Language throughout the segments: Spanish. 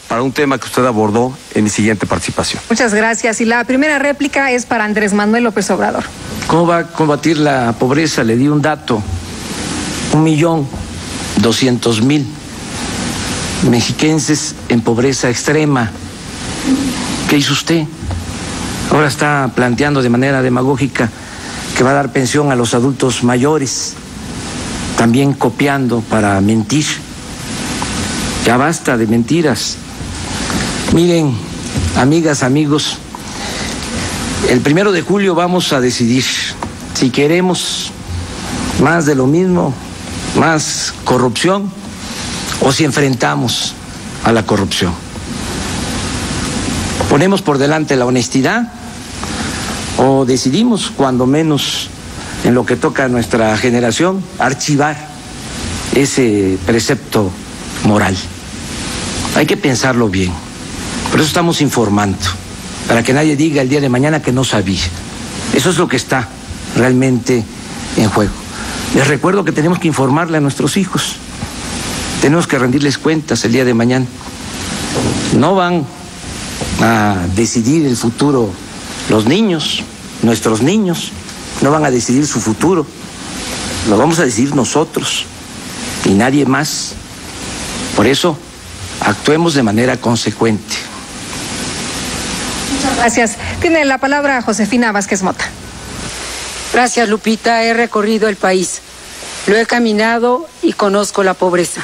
Para un tema que usted abordó en mi siguiente participación. Muchas gracias. Y la primera réplica es para Andrés Manuel López Obrador. ¿Cómo va a combatir la pobreza? Le di un dato: 1.200.000 mexiquenses en pobreza extrema. ¿Qué hizo usted? Ahora está planteando de manera demagógica que va a dar pensión a los adultos mayores, también copiando para mentir. Ya basta de mentiras. Miren, amigas, amigos, el 1 de julio vamos a decidir si queremos más de lo mismo, más corrupción, o si enfrentamos a la corrupción. ¿Ponemos por delante la honestidad o decidimos, cuando menos en lo que toca a nuestra generación, archivar ese precepto moral? Hay que pensarlo bien. Por eso estamos informando, para que nadie diga el día de mañana que no sabía. Eso es lo que está realmente en juego. Les recuerdo que tenemos que informarle a nuestros hijos, tenemos que rendirles cuentas el día de mañana. No van a decidir el futuro los niños, nuestros niños, no van a decidir su futuro, lo vamos a decidir nosotros y nadie más. Por eso, actuemos de manera consecuente. Muchas gracias. Tiene la palabra Josefina Vázquez Mota. Gracias, Lupita. He recorrido el país, lo he caminado y conozco la pobreza.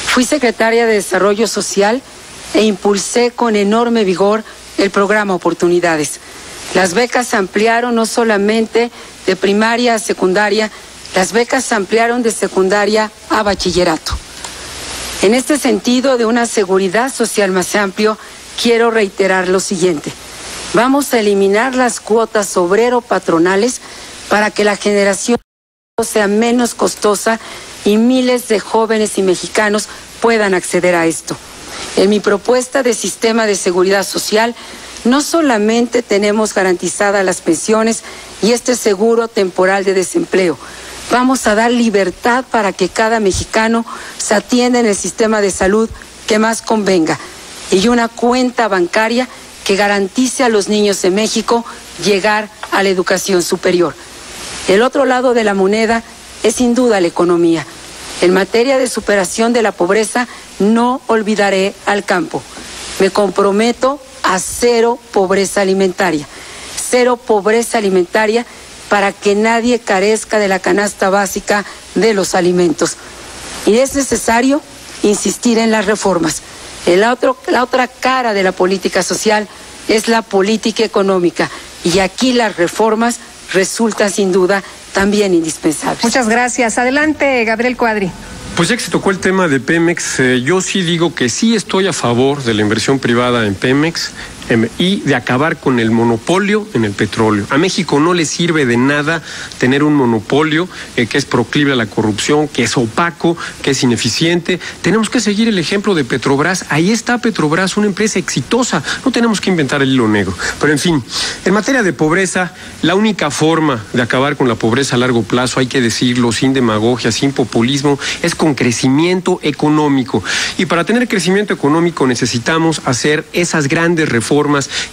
Fui secretaria de Desarrollo Social e impulsé con enorme vigor el programa Oportunidades. Las becas se ampliaron no solamente de primaria a secundaria, las becas se ampliaron de secundaria a bachillerato. En este sentido de una seguridad social más amplio, quiero reiterar lo siguiente: vamos a eliminar las cuotas obrero-patronales para que la generación sea menos costosa y miles de jóvenes y mexicanos puedan acceder a esto. En mi propuesta de sistema de seguridad social, no solamente tenemos garantizadas las pensiones y este seguro temporal de desempleo, vamos a dar libertad para que cada mexicano se atienda en el sistema de salud que más convenga y una cuenta bancaria que garantice a los niños de México llegar a la educación superior. El otro lado de la moneda es sin duda la economía. En materia de superación de la pobreza, no olvidaré al campo. Me comprometo a cero pobreza alimentaria para que nadie carezca de la canasta básica de los alimentos. Y es necesario insistir en las reformas. La otra cara de la política social es la política económica, y aquí las reformas resultan sin duda también indispensables. Muchas gracias. Adelante, Gabriel Cuadri. Pues ya que se tocó el tema de Pemex, yo sí digo que sí estoy a favor de la inversión privada en Pemex y de acabar con el monopolio en el petróleo. A México no le sirve de nada tener un monopolio que es proclive a la corrupción, que es opaco, que es ineficiente. Tenemos que seguir el ejemplo de Petrobras. Ahí está Petrobras, una empresa exitosa. No tenemos que inventar el hilo negro. Pero en fin, en materia de pobreza, la única forma de acabar con la pobreza a largo plazo, hay que decirlo, sin demagogia, sin populismo, es con crecimiento económico. Y para tener crecimiento económico necesitamos hacer esas grandes reformas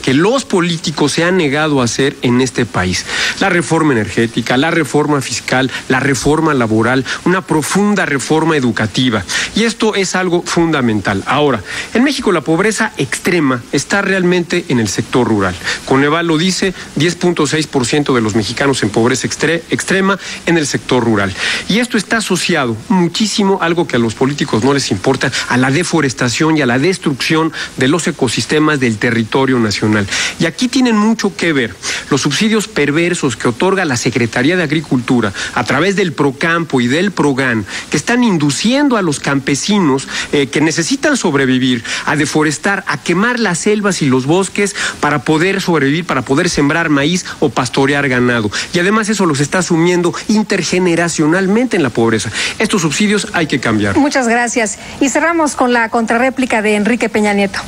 que los políticos se han negado a hacer en este país. La reforma energética, la reforma fiscal, la reforma laboral, una profunda reforma educativa. Y esto es algo fundamental. Ahora, en México la pobreza extrema está realmente en el sector rural. Coneval lo dice, 10.6% de los mexicanos en pobreza extrema en el sector rural. Y esto está asociado muchísimo, algo que a los políticos no les importa, a la deforestación y a la destrucción de los ecosistemas del territorio nacional. Y aquí tienen mucho que ver los subsidios perversos que otorga la Secretaría de Agricultura a través del Procampo y del Progan, que están induciendo a los campesinos que necesitan sobrevivir a deforestar, a quemar las selvas y los bosques para poder sobrevivir, para poder sembrar maíz o pastorear ganado. Y además eso los está sumiendo intergeneracionalmente en la pobreza. Estos subsidios hay que cambiar. Muchas gracias. Y cerramos con la contrarréplica de Enrique Peña Nieto.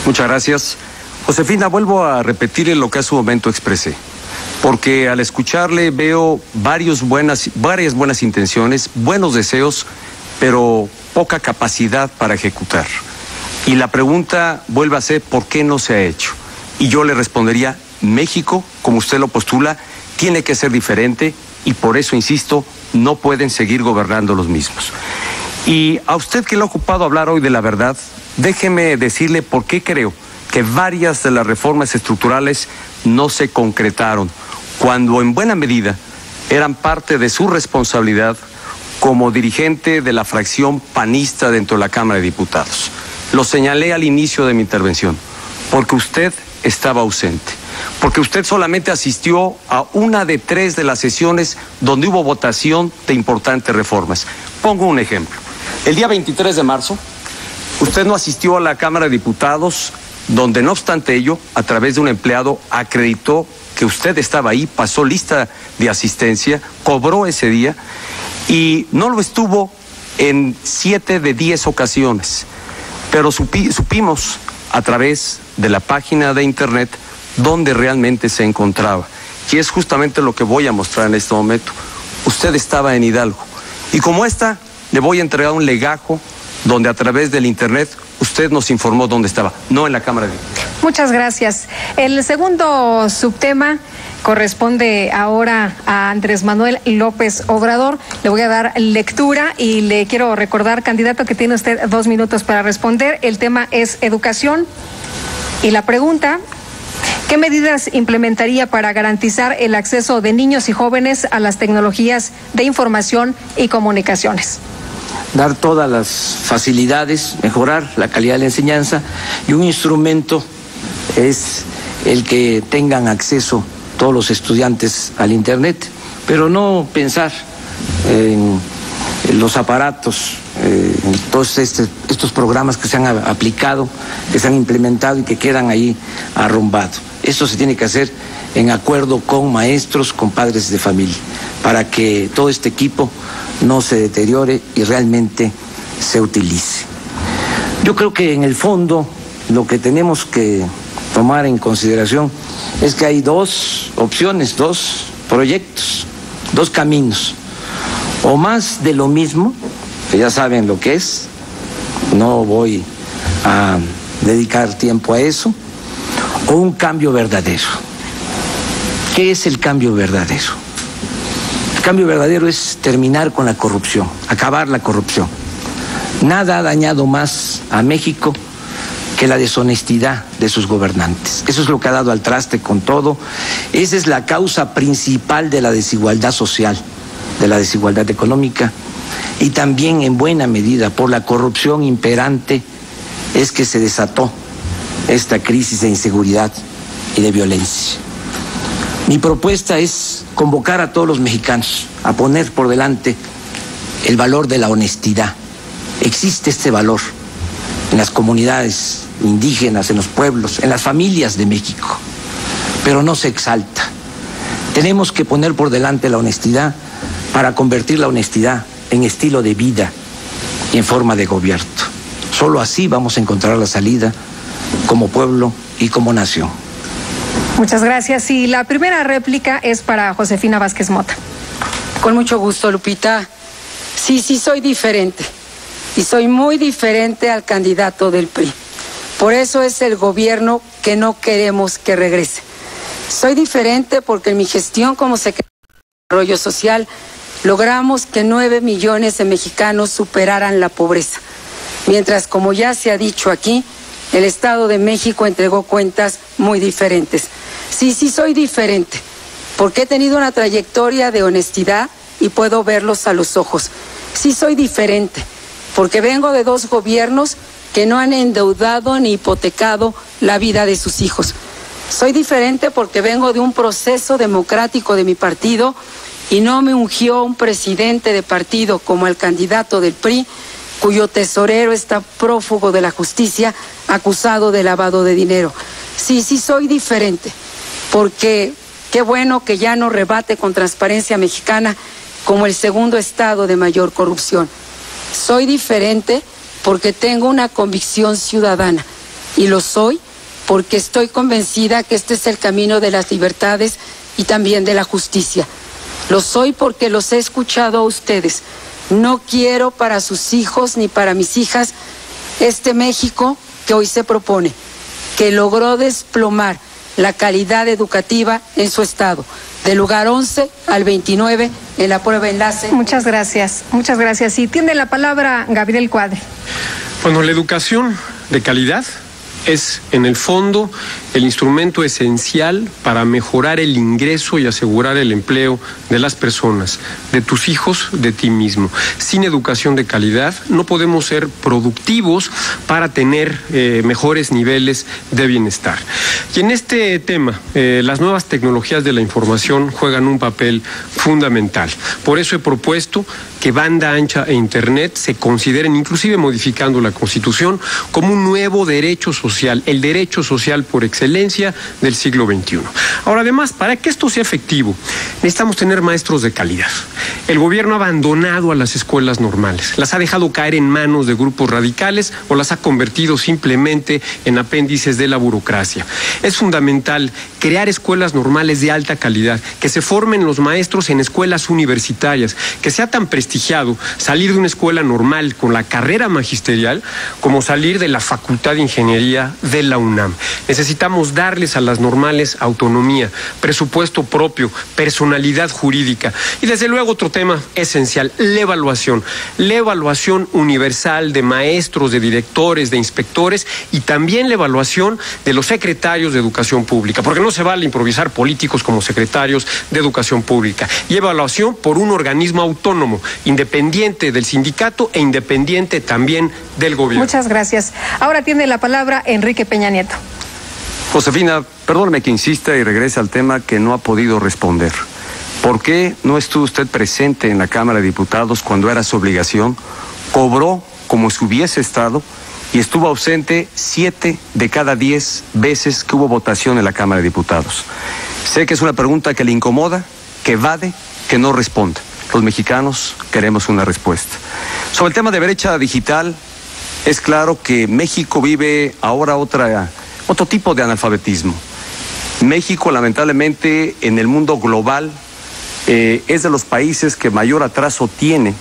Muchas gracias. Josefina, vuelvo a repetirle lo que a su momento expresé, porque al escucharle veo varias buenas intenciones, buenos deseos, pero poca capacidad para ejecutar. Y la pregunta vuelve a ser, ¿por qué no se ha hecho? Y yo le respondería, México, como usted lo postula, tiene que ser diferente y por eso, insisto, no pueden seguir gobernando los mismos. Y a usted que le ha ocupado hablar hoy de la verdad, déjeme decirle por qué creo que varias de las reformas estructurales no se concretaron, cuando en buena medida eran parte de su responsabilidad como dirigente de la fracción panista dentro de la Cámara de Diputados. Lo señalé al inicio de mi intervención, porque usted estaba ausente, porque usted solamente asistió a una de 3 de las sesiones donde hubo votación de importantes reformas. Pongo un ejemplo. El día 23 de marzo, usted no asistió a la Cámara de Diputados, donde no obstante ello, a través de un empleado, acreditó que usted estaba ahí, pasó lista de asistencia, cobró ese día y no lo estuvo en 7 de 10 ocasiones. Pero supimos a través de la página de internet dónde realmente se encontraba. Y es justamente lo que voy a mostrar en este momento. Usted estaba en Hidalgo. Y como esta, le voy a entregar un legajo donde a través del internet usted nos informó dónde estaba, no en la Cámara de Diputados. Muchas gracias. El segundo subtema corresponde ahora a Andrés Manuel López Obrador. Le voy a dar lectura y le quiero recordar, candidato, que tiene usted 2 minutos para responder. El tema es educación y la pregunta: ¿qué medidas implementaría para garantizar el acceso de niños y jóvenes a las tecnologías de información y comunicaciones? Dar todas las facilidades, mejorar la calidad de la enseñanza, y un instrumento es el que tengan acceso todos los estudiantes al Internet, pero no pensar en los aparatos, en todos estos programas que se han aplicado, que se han implementado y que quedan ahí arrumbados. Esto se tiene que hacer en acuerdo con maestros, con padres de familia, para que todo este equipo no se deteriore y realmente se utilice. Yo creo que en el fondo lo que tenemos que tomar en consideración es que hay 2 opciones, 2 proyectos, 2 caminos. O más de lo mismo, que ya saben lo que es, no voy a dedicar tiempo a eso, o un cambio verdadero. ¿Qué es el cambio verdadero? El cambio verdadero es terminar con la corrupción, acabar la corrupción. Nada ha dañado más a México que la deshonestidad de sus gobernantes. Eso es lo que ha dado al traste con todo. Esa es la causa principal de la desigualdad social, de la desigualdad económica, y también en buena medida por la corrupción imperante es que se desató esta crisis de inseguridad y de violencia. Mi propuesta es convocar a todos los mexicanos a poner por delante el valor de la honestidad. Existe este valor en las comunidades indígenas, en los pueblos, en las familias de México, pero no se exalta. Tenemos que poner por delante la honestidad para convertir la honestidad en estilo de vida y en forma de gobierno. Solo así vamos a encontrar la salida como pueblo y como nación. Muchas gracias. Y la primera réplica es para Josefina Vázquez Mota. Con mucho gusto, Lupita. Sí, soy diferente. Y soy muy diferente al candidato del PRI. Por eso es el gobierno que no queremos que regrese. Soy diferente porque en mi gestión como secretaria de Desarrollo Social logramos que 9 millones de mexicanos superaran la pobreza. Mientras, como ya se ha dicho aquí, el Estado de México entregó cuentas muy diferentes. Sí, soy diferente, porque he tenido una trayectoria de honestidad y puedo verlos a los ojos. Sí, soy diferente, porque vengo de 2 gobiernos que no han endeudado ni hipotecado la vida de sus hijos. Soy diferente porque vengo de un proceso democrático de mi partido y no me ungió un presidente de partido como el candidato del PRI, cuyo tesorero está prófugo de la justicia, acusado de lavado de dinero. Sí, soy diferente, porque qué bueno que ya no rebate con Transparencia Mexicana como el segundo estado de mayor corrupción. Soy diferente porque tengo una convicción ciudadana, y lo soy porque estoy convencida que este es el camino de las libertades y también de la justicia. Lo soy porque los he escuchado a ustedes. No quiero para sus hijos ni para mis hijas este México que hoy se propone, que logró desplomar la calidad educativa en su estado, del lugar 11 al 29 en la prueba enlace. Muchas gracias, muchas gracias. Y tiene la palabra Gabriel Cuadri. Bueno, la educación de calidad es, en el fondo, el instrumento esencial para mejorar el ingreso y asegurar el empleo de las personas, de tus hijos, de ti mismo. Sin educación de calidad no podemos ser productivos para tener mejores niveles de bienestar. Y en este tema, las nuevas tecnologías de la información juegan un papel fundamental. Por eso he propuesto que banda ancha e Internet se consideren, inclusive modificando la Constitución, como un nuevo derecho social, el derecho social por excelencia del siglo XXI. Ahora, además, para que esto sea efectivo, necesitamos tener maestros de calidad. El gobierno ha abandonado a las escuelas normales, las ha dejado caer en manos de grupos radicales o las ha convertido simplemente en apéndices de la burocracia. Es fundamental crear escuelas normales de alta calidad, que se formen los maestros en escuelas universitarias, que sea tan prestigiado salir de una escuela normal con la carrera magisterial como salir de la Facultad de Ingeniería de la UNAM. Necesitamos darles a las normales autonomía, presupuesto propio, personalidad jurídica y desde luego otro tema esencial, la evaluación universal de maestros, de directores, de inspectores y también la evaluación de los secretarios de educación pública, porque no se vale improvisar políticos como secretarios de educación pública, y evaluación por un organismo autónomo, independiente del sindicato e independiente también del gobierno. Muchas gracias. Ahora tiene la palabra Enrique Peña Nieto. Josefina, perdóneme que insista y regrese al tema que no ha podido responder. ¿Por qué no estuvo usted presente en la Cámara de Diputados cuando era su obligación? Cobró como si hubiese estado y estuvo ausente 7 de cada 10 veces que hubo votación en la Cámara de Diputados. Sé que es una pregunta que le incomoda, que evade, que no responde. Los mexicanos queremos una respuesta. Sobre el tema de brecha digital, es claro que México vive ahora otro tipo de analfabetismo. México, lamentablemente, en el mundo global, es de los países que mayor atraso tiene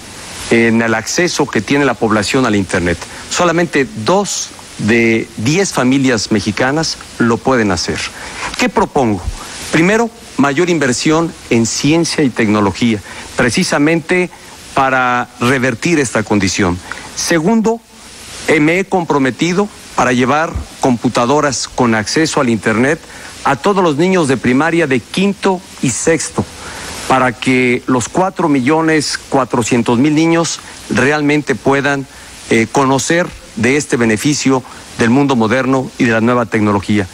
en el acceso que tiene la población al Internet. Solamente 2 de 10 familias mexicanas lo pueden hacer. ¿Qué propongo? Primero, mayor inversión en ciencia y tecnología, precisamente para revertir esta condición. Segundo, me he comprometido para llevar computadoras con acceso al Internet a todos los niños de primaria de 5º y 6º, para que los 4.400.000 niños realmente puedan conocer de este beneficio del mundo moderno y de la nueva tecnología.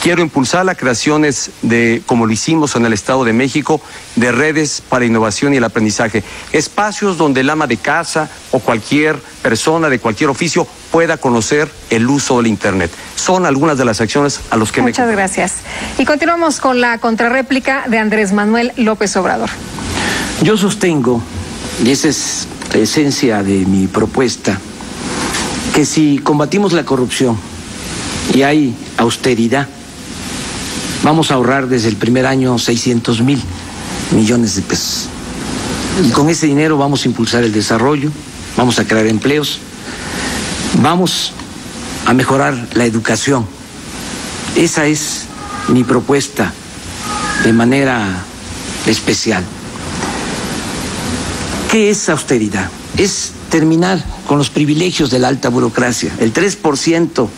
Quiero impulsar las creaciones como lo hicimos en el Estado de México, de redes para innovación y el aprendizaje. Espacios donde el ama de casa o cualquier persona de cualquier oficio pueda conocer el uso del Internet. Son algunas de las acciones a los que Muchas gracias. Y continuamos con la contrarréplica de Andrés Manuel López Obrador. Yo sostengo, y esa es la esencia de mi propuesta, que si combatimos la corrupción y hay austeridad, vamos a ahorrar desde el primer año 600,000 millones de pesos. Y con ese dinero vamos a impulsar el desarrollo, vamos a crear empleos, vamos a mejorar la educación. Esa es mi propuesta de manera especial. ¿Qué es austeridad? Es terminar con los privilegios de la alta burocracia. El 3%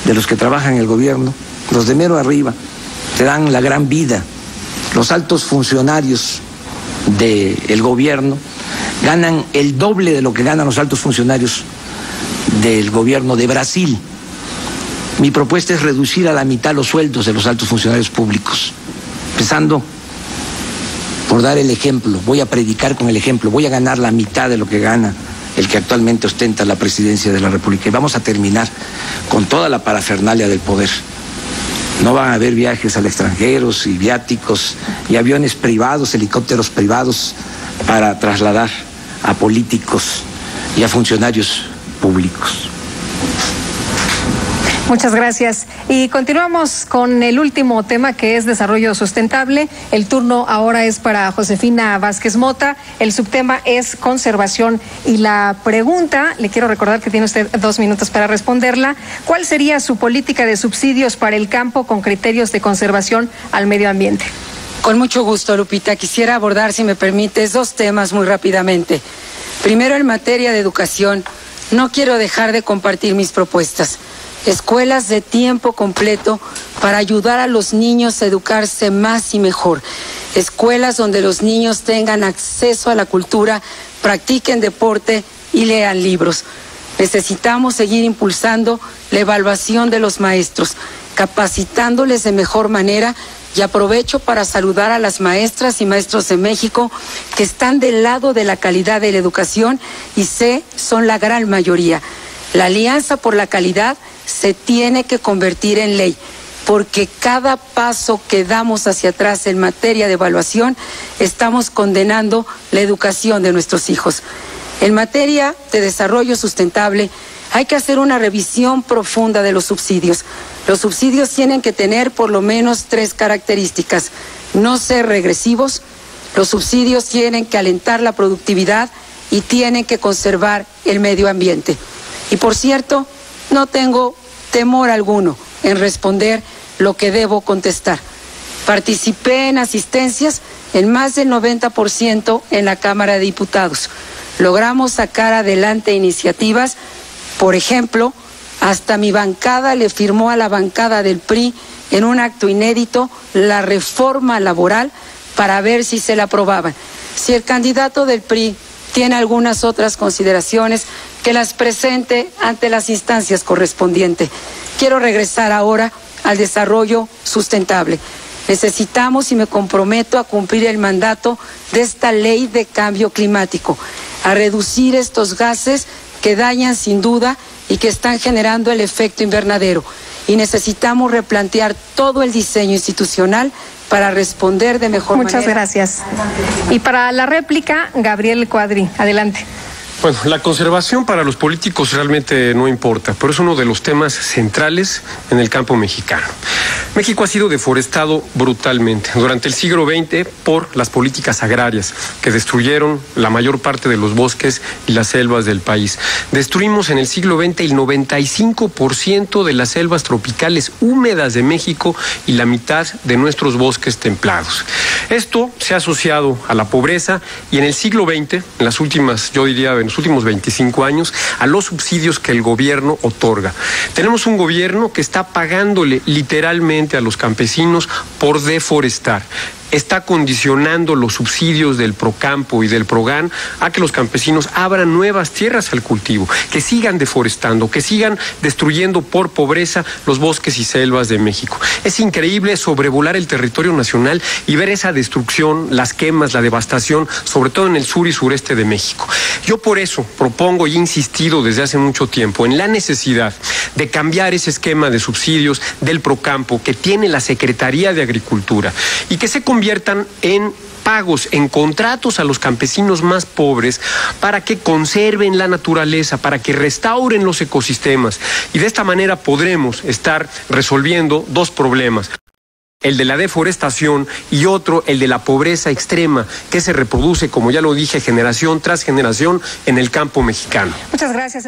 de los que trabajan en el gobierno, los de mero arriba, te dan la gran vida. Los altos funcionarios del gobierno ganan el doble de lo que ganan los altos funcionarios del gobierno de Brasil. Mi propuesta es reducir a la mitad los sueldos de los altos funcionarios públicos, empezando por dar el ejemplo. Voy a predicar con el ejemplo, voy a ganar la mitad de lo que gana el que actualmente ostenta la presidencia de la República, y vamos a terminar con toda la parafernalia del poder. No van a haber viajes al extranjero y viáticos y aviones privados, helicópteros privados para trasladar a políticos y a funcionarios públicos. Muchas gracias. Y continuamos con el último tema, que es desarrollo sustentable. El turno ahora es para Josefina Vázquez Mota. El subtema es conservación. Y la pregunta, le quiero recordar que tiene usted 2 minutos para responderla. ¿Cuál sería su política de subsidios para el campo con criterios de conservación al medio ambiente? Con mucho gusto, Lupita. Quisiera abordar, si me permites, 2 temas muy rápidamente. Primero, en materia de educación, no quiero dejar de compartir mis propuestas. Escuelas de tiempo completo para ayudar a los niños a educarse más y mejor. Escuelas donde los niños tengan acceso a la cultura, practiquen deporte y lean libros. Necesitamos seguir impulsando la evaluación de los maestros, capacitándoles de mejor manera. Y aprovecho para saludar a las maestras y maestros de México que están del lado de la calidad de la educación y son la gran mayoría. La Alianza por la Calidad se tiene que convertir en ley, porque cada paso que damos hacia atrás en materia de evaluación estamos condenando la educación de nuestros hijos. En materia de desarrollo sustentable, hay que hacer una revisión profunda de los subsidios. Los subsidios tienen que tener por lo menos 3 características: no ser regresivos, los subsidios tienen que alentar la productividad y tienen que conservar el medio ambiente. Y por cierto, no tengo temor alguno en responder lo que debo contestar. Participé en asistencias en más del 90% en la Cámara de Diputados. Logramos sacar adelante iniciativas. Por ejemplo, hasta mi bancada le firmó a la bancada del PRI en un acto inédito la reforma laboral para ver si se la aprobaban. Si el candidato del PRI tiene algunas otras consideraciones, que las presente ante las instancias correspondientes. Quiero regresar ahora al desarrollo sustentable. Necesitamos, y me comprometo a cumplir el mandato de esta ley de cambio climático, a reducir estos gases que dañan sin duda y que están generando el efecto invernadero. Y necesitamos replantear todo el diseño institucional para responder de mejor manera. Muchas gracias. Y para la réplica, Gabriel Cuadri, adelante. Bueno, la conservación para los políticos realmente no importa, pero es uno de los temas centrales en el campo mexicano. México ha sido deforestado brutalmente durante el siglo XX por las políticas agrarias que destruyeron la mayor parte de los bosques y las selvas del país. Destruimos en el siglo XX el 95% de las selvas tropicales húmedas de México y la mitad de nuestros bosques templados. Esto se ha asociado a la pobreza y en el siglo XX, en las últimas, yo diría, en los últimos 25 años, a los subsidios que el gobierno otorga. Tenemos un gobierno que está pagándole literalmente a los campesinos por deforestar. Está condicionando los subsidios del Procampo y del Progan a que los campesinos abran nuevas tierras al cultivo, que sigan deforestando, que sigan destruyendo por pobreza los bosques y selvas de México. Es increíble sobrevolar el territorio nacional y ver esa destrucción, las quemas, la devastación, sobre todo en el sur y sureste de México. Yo por eso propongo y he insistido desde hace mucho tiempo en la necesidad de cambiar ese esquema de subsidios del Procampo que tiene la Secretaría de Agricultura y que se conviertan en pagos, en contratos a los campesinos más pobres para que conserven la naturaleza, para que restauren los ecosistemas. Y de esta manera podremos estar resolviendo 2 problemas. El de la deforestación y otro, el de la pobreza extrema, que se reproduce, como ya lo dije, generación tras generación en el campo mexicano. Muchas gracias.